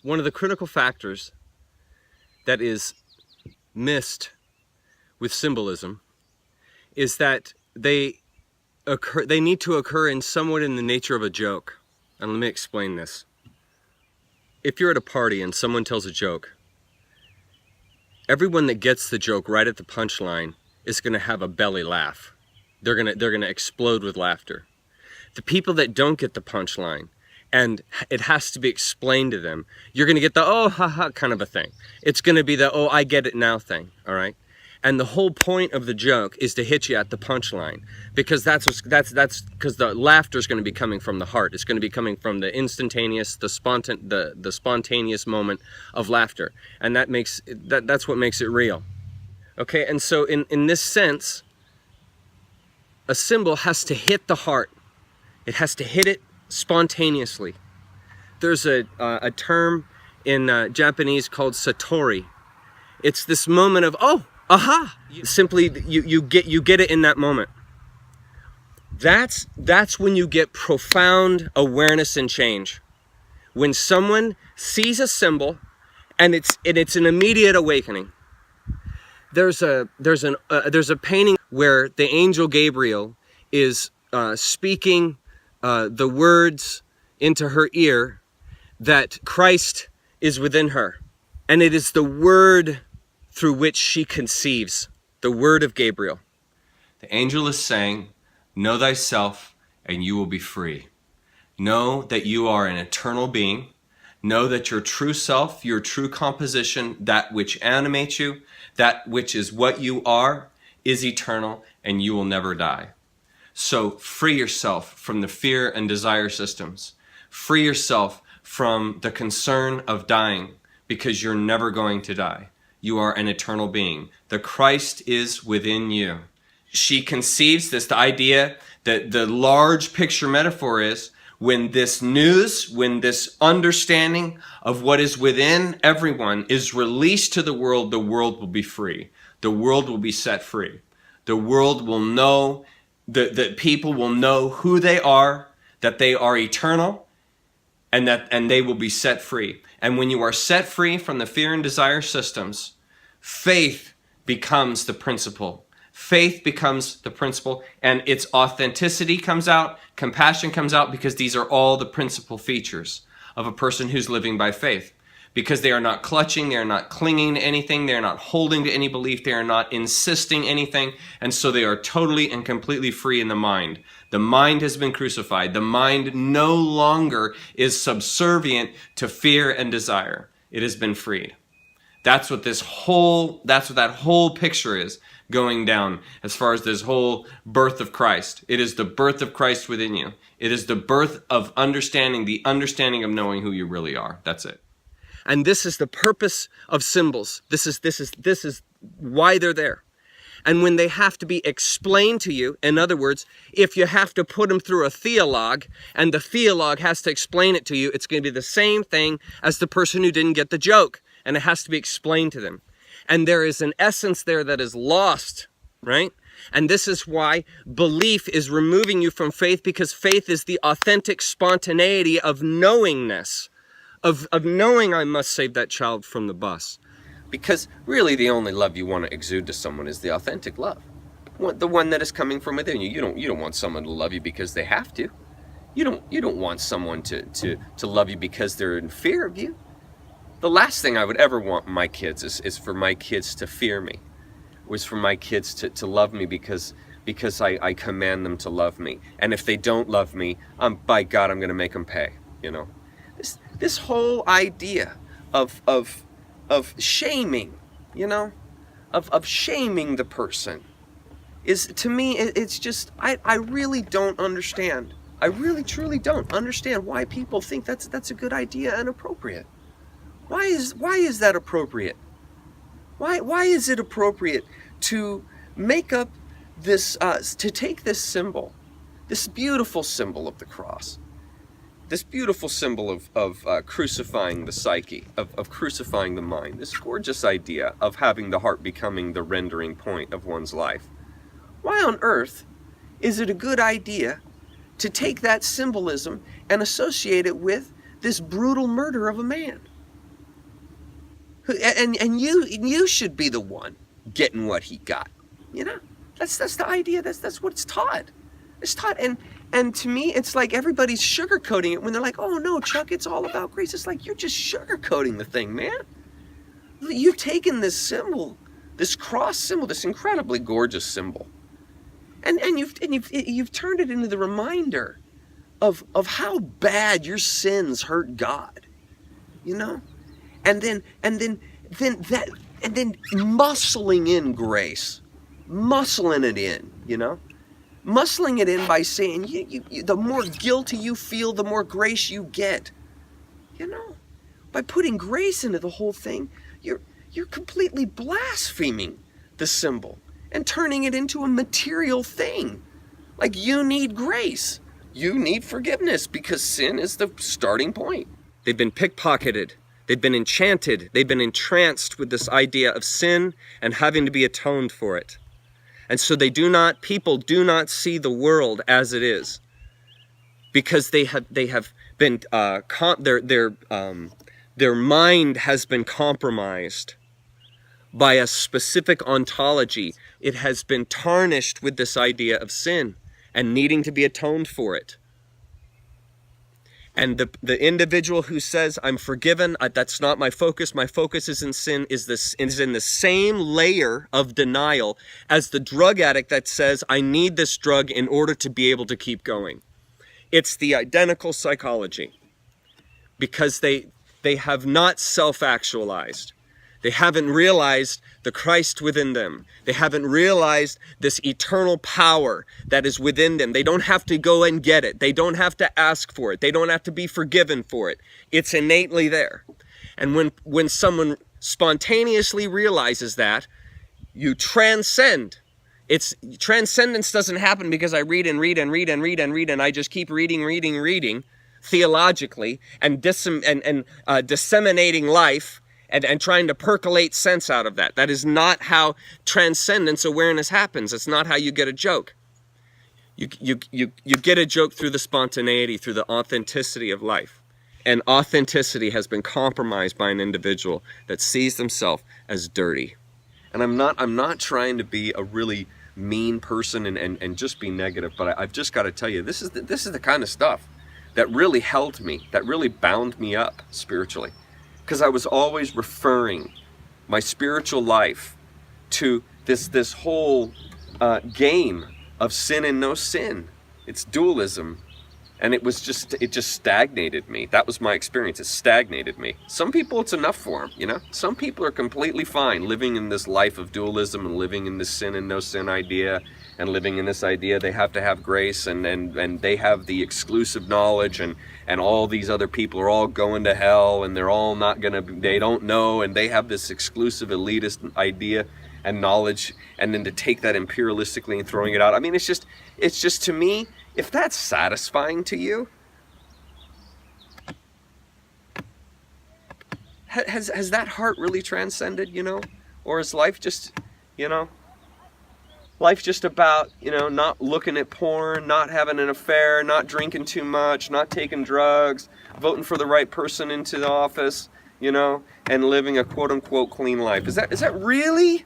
one of the critical factors that is missed with symbolism is that they need to occur in somewhat in the nature of a joke. And let me explain this. If you're at a party and someone tells a joke, everyone that gets the joke right at the punchline is going to have a belly laugh. They're going to explode with laughter. The people that don't get the punchline, and it has to be explained to them, you're going to get the oh ha ha kind of a thing. It's going to be the oh I get it now thing, all right? And the whole point of the joke is to hit you at the punchline, because that's because the laughter is going to be coming from the heart. It's going to be coming from the instantaneous, the spontaneous moment of laughter, and that's what makes it real. Okay, and so in this sense, a symbol has to hit the heart. It has to hit it spontaneously. There's a term in Japanese called satori. It's this moment of oh. Aha! Simply, you get it in that moment. That's when you get profound awareness and change. When someone sees a symbol, and it's an immediate awakening. There's a painting where the angel Gabriel is speaking the words into her ear that Christ is within her, and it is the word through which she conceives, the word of Gabriel. The angel is saying, know thyself and you will be free. Know that you are an eternal being. Know that your true self, your true composition, that which animates you, that which is what you are, is eternal and you will never die. So free yourself from the fear and desire systems. Free yourself from the concern of dying, because you're never going to die. You are an eternal being. The Christ is within you. She conceives this, the idea that the large picture metaphor is when this news, when this understanding of what is within everyone is released to the world will be free. The world will be set free. The world will know, that people will know who they are, that they are eternal, and they will be set free. And when you are set free from the fear and desire systems, faith becomes the principle. Faith becomes the principle, and its authenticity comes out, compassion comes out, because these are all the principal features of a person who's living by faith. Because they are not clutching, they are not clinging to anything, they are not holding to any belief, they are not insisting anything, and so they are totally and completely free in the mind. The mind has been crucified. The mind no longer is subservient to fear and desire. It has been freed. That's what that whole picture is going down as far as this whole birth of Christ. It is the birth of Christ within you. It is the birth of understanding, the understanding of knowing who you really are. That's it. And this is the purpose of symbols. This is why they're there. And when they have to be explained to you, in other words, if you have to put them through a theologue and the theologue has to explain it to you, it's going to be the same thing as the person who didn't get the joke, and it has to be explained to them. And there is an essence there that is lost, right? And this is why belief is removing you from faith, because faith is the authentic spontaneity of knowingness, of knowing I must save that child from the bus. Because really the only love you want to exude to someone is the authentic love. The one that is coming from within you. You don't want someone to love you because they have to. You don't want someone to love you because they're in fear of you. The last thing I would ever want my kids is for my kids to fear me. Was for my kids to love me because I command them to love me. And if they don't love me, by God, I'm going to make them pay. You know, this whole idea of shaming, you know, of shaming the person is, to me, it's just, I really don't understand. I really truly don't understand why people think that's a good idea and appropriate. Why is that appropriate? Why is it appropriate to make up this, to take this symbol, this beautiful symbol of the cross, this beautiful symbol of crucifying the psyche, of crucifying the mind, this gorgeous idea of having the heart becoming the rendering point of one's life? Why on earth is it a good idea to take that symbolism and associate it with this brutal murder of a man? And you should be the one getting what he got. You know, that's the idea. That's what it's taught. It's taught, and to me, it's like everybody's sugarcoating it when they're like, "Oh no, Chuck, it's all about grace." It's like you're just sugarcoating the thing, man. You've taken this symbol, this cross symbol, this incredibly gorgeous symbol, and you've turned it into the reminder of how bad your sins hurt God. You know, and then muscling in grace, muscling it in, you know, muscling it in by saying you the more guilty you feel, the more grace you get, you know, by putting grace into the whole thing, you're completely blaspheming the symbol and turning it into a material thing. Like, you need grace, you need forgiveness, because sin is the starting point. They've been pickpocketed. They've been enchanted. They've been entranced with this idea of sin and having to be atoned for it. And so people do not see the world as it is, because they have been, their mind has been compromised by a specific ontology. It has been tarnished with this idea of sin and needing to be atoned for it. And the individual who says, "I'm forgiven, that's not my focus is in sin," is in the same layer of denial as the drug addict that says, "I need this drug in order to be able to keep going." It's the identical psychology, because they have not self-actualized. They haven't realized the Christ within them. They haven't realized this eternal power that is within them. They don't have to go and get it. They don't have to ask for it. They don't have to be forgiven for it. It's innately there. And when someone spontaneously realizes that, you transcend. Transcendence doesn't happen because I read and read and read and read and read and I just keep reading theologically and disseminating life and trying to percolate sense out of that. That is not how transcendence awareness happens. It's not how you get a joke. You get a joke through the spontaneity, through the authenticity of life. And authenticity has been compromised by an individual that sees themselves as dirty. And I'm not trying to be a really mean person and just be negative, but I've just got to tell you, this is the kind of stuff that really held me, that really bound me up spiritually. Because I was always referring my spiritual life to this whole game of sin and no sin. It's dualism. And it just stagnated me. That was my experience. It stagnated me. Some people, it's enough for them, you know? Some people are completely fine living in this life of dualism and living in this sin and no sin idea, and living in this idea they have to have grace and they have the exclusive knowledge and all these other people are all going to hell and they're all not gonna, they don't know, and they have this exclusive elitist idea and knowledge, and then to take that imperialistically and throwing it out. I mean, it's just to me, if that's satisfying to you, has that heart really transcended, you know? Or is life just, you know, life just about, you know, not looking at porn, not having an affair, not drinking too much, not taking drugs, voting for the right person into the office, you know, and living a quote-unquote clean life? Is that really?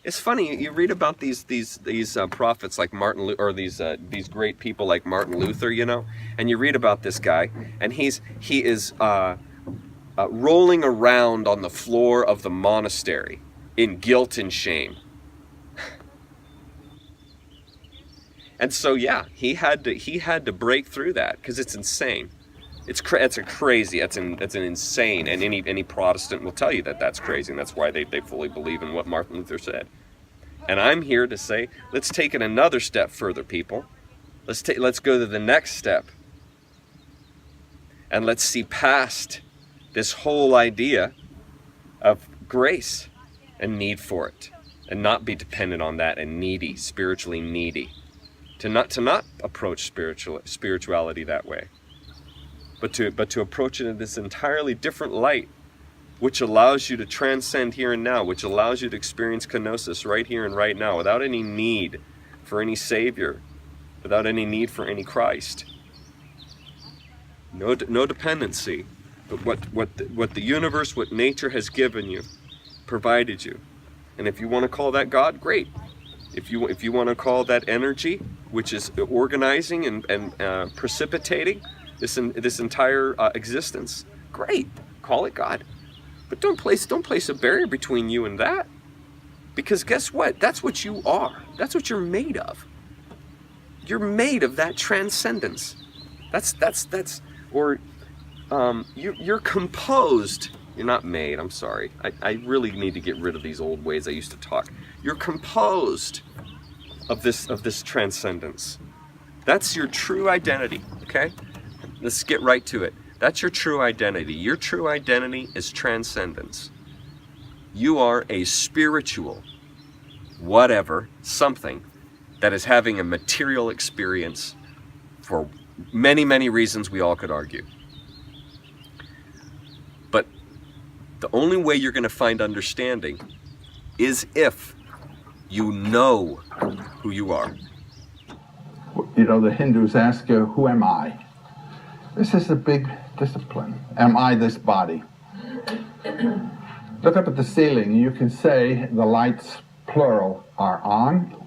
It's funny, you read about these prophets like Martin Luther, or these great people like Martin Luther, you know, and you read about this guy, and he is rolling around on the floor of the monastery in guilt and shame. And so yeah, he had to break through that, because it's insane. It's an insane, and any Protestant will tell you that that's crazy, and that's why they fully believe in what Martin Luther said. And I'm here to say, let's take it another step further, people. Let's go to the next step, and let's see past this whole idea of grace and need for it, and not be dependent on that and needy, spiritually needy. To not approach spirituality that way. But to approach it in this entirely different light, which allows you to transcend here and now, which allows you to experience kenosis right here and right now, without any need for any Savior, without any need for any Christ. No dependency, But what the universe, what nature has given you, provided you. And if you want to call that God, great. If you want to call that energy, which is organizing and precipitating this entire existence, great. Call it God. But don't place a barrier between you and that. Because guess what? That's what you are. That's what you're made of. You're made of that transcendence. You're composed. You're not made, I'm sorry. I really need to get rid of these old ways I used to talk. You're composed of this transcendence. That's your true identity, okay? Let's get right to it. That's your true identity. Your true identity is transcendence. You are a spiritual, whatever, something that is having a material experience for many, many reasons we all could argue. But the only way you're going to find understanding is if you know who you are. You know, the Hindus ask you, who am I? This is a big discipline. Am I this body? Look up at the ceiling. You can say the lights, plural, are on,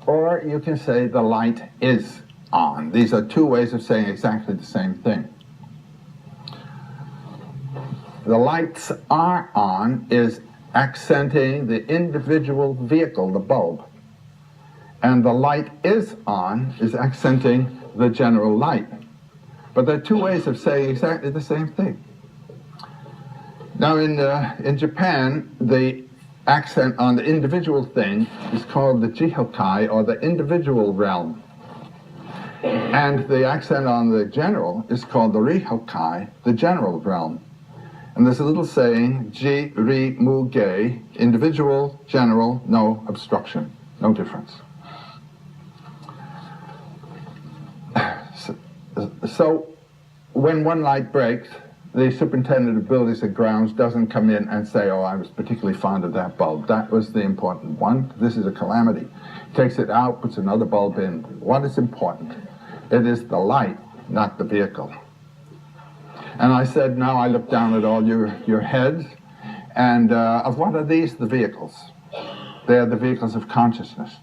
or you can say the light is on. These are two ways of saying exactly the same thing. The lights are on is accenting the individual vehicle, the bulb. And the light is on is accenting the general light. But there are two ways of saying exactly the same thing. Now in Japan, the accent on the individual thing is called the jihokai, or the individual realm. And the accent on the general is called the rihokai, the general realm. And there's a little saying, ji, ri, mu, ge, individual, general, no obstruction, no difference. So when one light breaks, the superintendent of buildings and grounds doesn't come in and say, oh, I was particularly fond of that bulb. That was the important one. This is a calamity. Takes it out, puts another bulb in. What is important? It is the light, not the vehicle. And I said, now I look down at all your heads, and of what are these the vehicles? They are the vehicles of consciousness.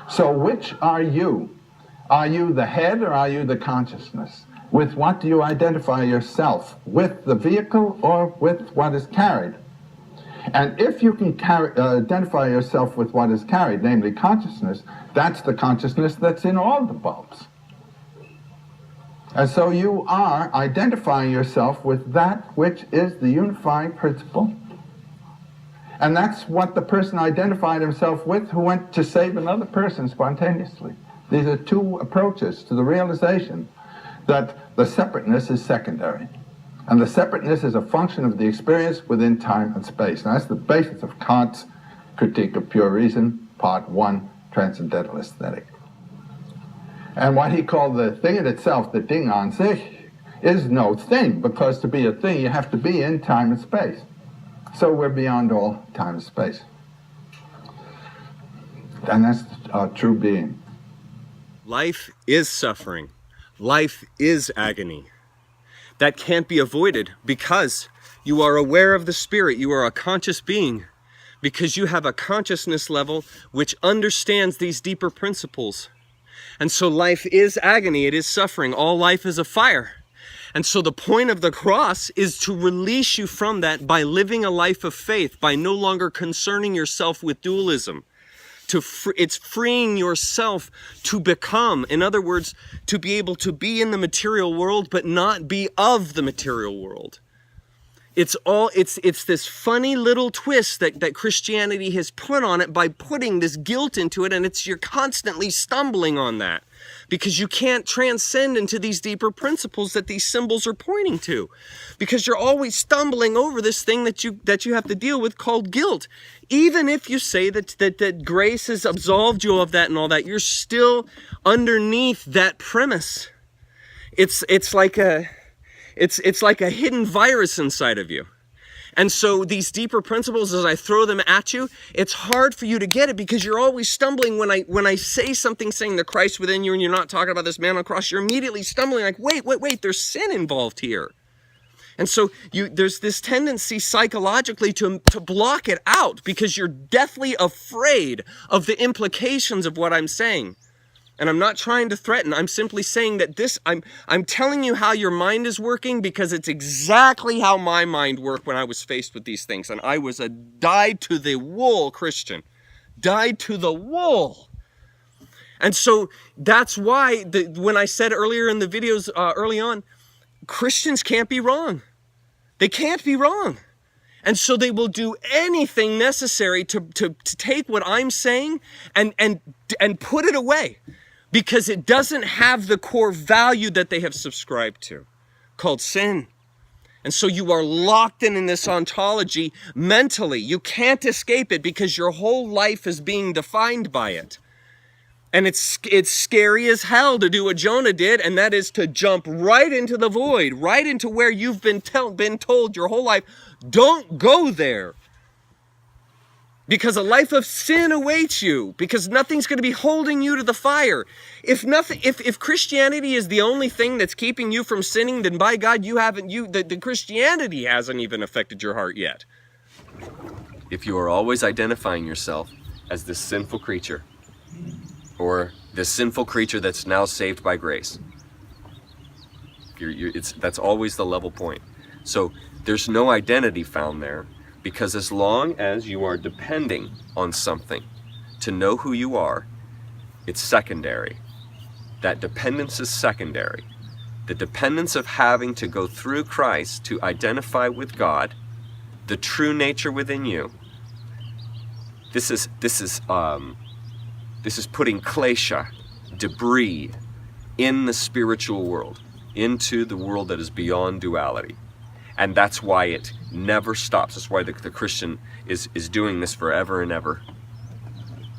So which are you? Are you the head or are you the consciousness? With what do you identify yourself? With the vehicle or with what is carried? And if you can identify yourself with what is carried, namely consciousness, that's the consciousness that's in all the bulbs. And so you are identifying yourself with that which is the unifying principle. And that's what the person identified himself with who went to save another person spontaneously. These are two approaches to the realization that the separateness is secondary. And the separateness is a function of the experience within time and space. And that's the basis of Kant's Critique of Pure Reason, Part 1, Transcendental Aesthetic. And what he called the thing in itself, the Ding an sich, is no thing, because to be a thing, you have to be in time and space. So we're beyond all time and space. And that's our true being. Life is suffering. Life is agony. That can't be avoided because you are aware of the spirit. You are a conscious being because you have a consciousness level which understands these deeper principles. And so life is agony. It is suffering. All life is a fire. And so the point of the cross is to release you from that by living a life of faith, by no longer concerning yourself with dualism. It's freeing yourself to become, in other words, to be able to be in the material world, but not be of the material world. It's this funny little twist that Christianity has put on it by putting this guilt into it, and you're constantly stumbling on that because you can't transcend into these deeper principles that these symbols are pointing to, because you're always stumbling over this thing that you have to deal with called guilt. Even if you say that grace has absolved you of that and all that, you're still underneath that premise. It's like a hidden virus inside of you. And so these deeper principles, as I throw them at you, it's hard for you to get it because you're always stumbling when I say something saying the Christ within you and you're not talking about this man on the cross, you're immediately stumbling like, wait, there's sin involved here. And so there's this tendency psychologically to block it out because you're deathly afraid of the implications of what I'm saying. And I'm not trying to threaten. I'm simply saying that I'm telling you how your mind is working because it's exactly how my mind worked when I was faced with these things. And I was a dyed-to-the-wool Christian. Dyed to the wool. And so that's why when I said earlier in the videos early on, Christians can't be wrong. They can't be wrong. And so they will do anything necessary to take what I'm saying and put it away. Because it doesn't have the core value that they have subscribed to, called sin. And so you are locked in this ontology mentally. You can't escape it because your whole life is being defined by it. And it's scary as hell to do what Jonah did, and that is to jump right into the void, right into where you've been told your whole life, don't go there. Because a life of sin awaits you. Because nothing's going to be holding you to the fire. If Christianity is the only thing that's keeping you from sinning, then by God, the Christianity hasn't even affected your heart yet. If you are always identifying yourself as this sinful creature, or this sinful creature that's now saved by grace, that's always the level point. So there's no identity found there. Because as long as you are depending on something to know who you are, it's secondary. That dependence is secondary. The dependence of having to go through Christ to identify with God, the true nature within you. This is putting klesha, debris, in the spiritual world, into the world that is beyond duality. And that's why it never stops. That's why the Christian is doing this forever and ever.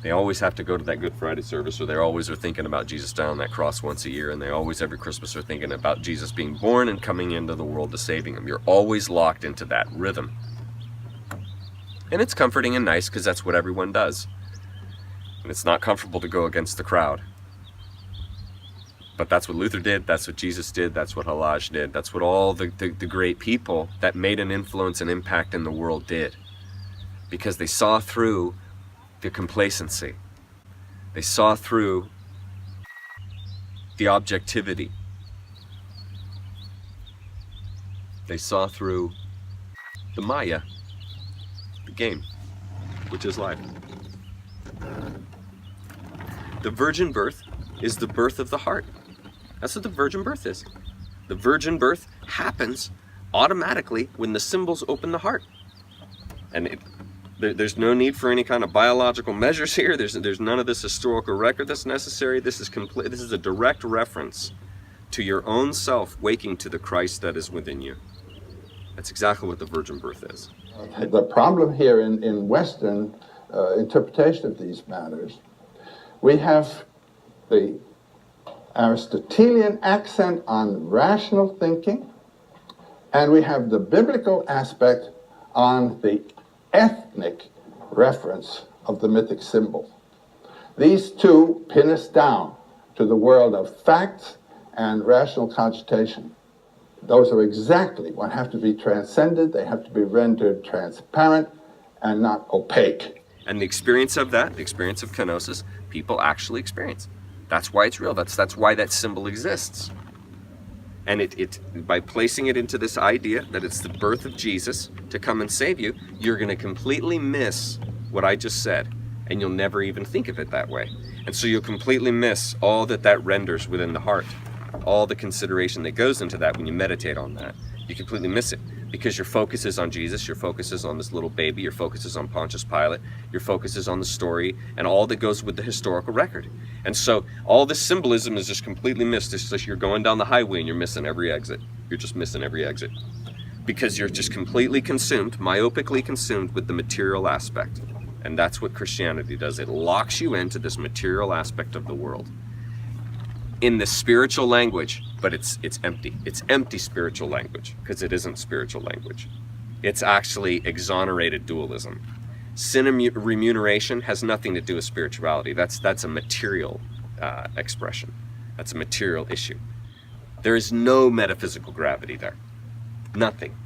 They always have to go to that Good Friday service, or they always are thinking about Jesus dying on that cross once a year, and they always, every Christmas, are thinking about Jesus being born and coming into the world to saving them. You're always locked into that rhythm. And it's comforting and nice because that's what everyone does. And it's not comfortable to go against the crowd. But that's what Luther did, that's what Jesus did, that's what Halaj did, that's what all the great people that made an influence and impact in the world did. Because they saw through the complacency. They saw through the objectivity. They saw through the Maya, the game, which is life. The virgin birth is the birth of the heart. That's what the virgin birth is. The virgin birth happens automatically when the symbols open the heart. And there's no need for any kind of biological measures here. There's none of this historical record that's necessary. This is a direct reference to your own self waking to the Christ that is within you. That's exactly what the virgin birth is. The problem here in Western interpretation of these matters, we have the Aristotelian accent on rational thinking, and we have the biblical aspect on the ethnic reference of the mythic symbol. These two pin us down to the world of facts and rational cogitation. Those are exactly what have to be transcended. They have to be rendered transparent and not opaque. And the experience of that, the experience of kenosis, people actually experience. That's why it's real. That's why that symbol exists. And it by placing it into this idea that it's the birth of Jesus to come and save you, you're going to completely miss what I just said, and you'll never even think of it that way. And so you'll completely miss all that renders within the heart, all the consideration that goes into that when you meditate on that. You completely miss it because your focus is on Jesus, your focus is on this little baby, your focus is on Pontius Pilate, your focus is on the story and all that goes with the historical record. And so all this symbolism is just completely missed. It's just you're going down the highway and you're missing every exit. You're just missing every exit because you're just completely consumed, myopically consumed with the material aspect. And that's what Christianity does. It locks you into this material aspect of the world. In the spiritual language, but it's empty. It's empty spiritual language because it isn't spiritual language. It's actually exonerated dualism. Sin remuneration has nothing to do with spirituality. That's a material expression. That's a material issue. There is no metaphysical gravity there. Nothing.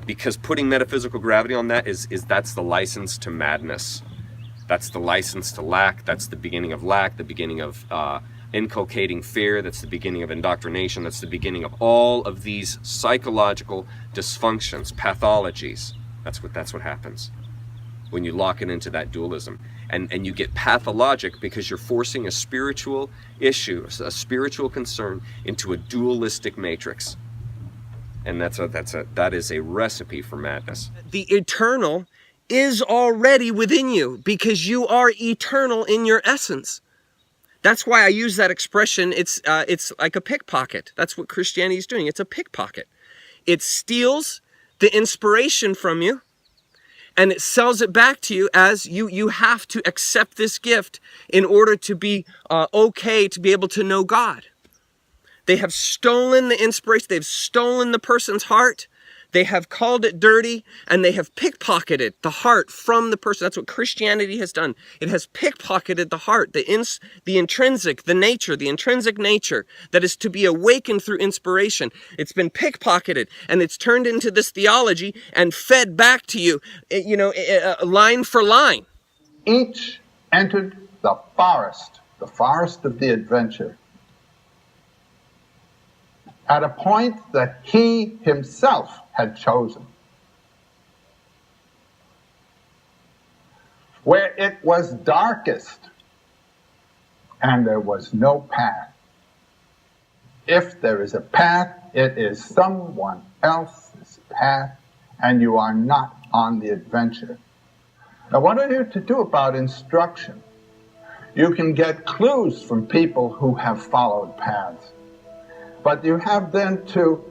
Because putting metaphysical gravity on that that's the license to madness. That's the license to lack. That's the beginning of lack, the beginning of inculcating fear. That's the beginning of indoctrination. That's the beginning of all of these psychological dysfunctions, pathologies. That's what happens when you lock it into that dualism. And you get pathologic because you're forcing a spiritual issue, a spiritual concern into a dualistic matrix. And that is a recipe for madness. The eternal is already within you because you are eternal in your essence. That's why I use that expression. It's like a pickpocket. That's what Christianity is doing. It's a pickpocket. It steals the inspiration from you and it sells it back to you as you have to accept this gift in order to be okay to be able to know God. They have stolen the inspiration. They've stolen the person's heart. They have called it dirty, and they have pickpocketed the heart from the person. That's what Christianity has done. It has pickpocketed the heart, the intrinsic, the nature, the intrinsic nature that is to be awakened through inspiration. It's been pickpocketed, and it's turned into this theology and fed back to you, line for line. Each entered the forest of the adventure, at a point that he himself had chosen, where it was darkest and there was no path. If there is a path, it is someone else's path, and you are not on the adventure. Now, what are you to do about instruction? You can get clues from people who have followed paths, but you have then to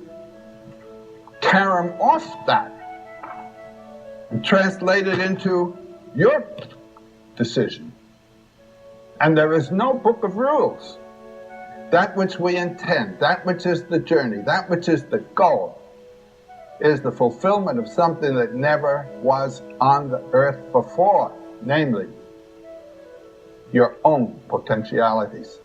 tear them off that and translate it into your decision. And there is no book of rules. That which we intend, that which is the journey, that which is the goal, is the fulfillment of something that never was on the earth before, namely, your own potentialities.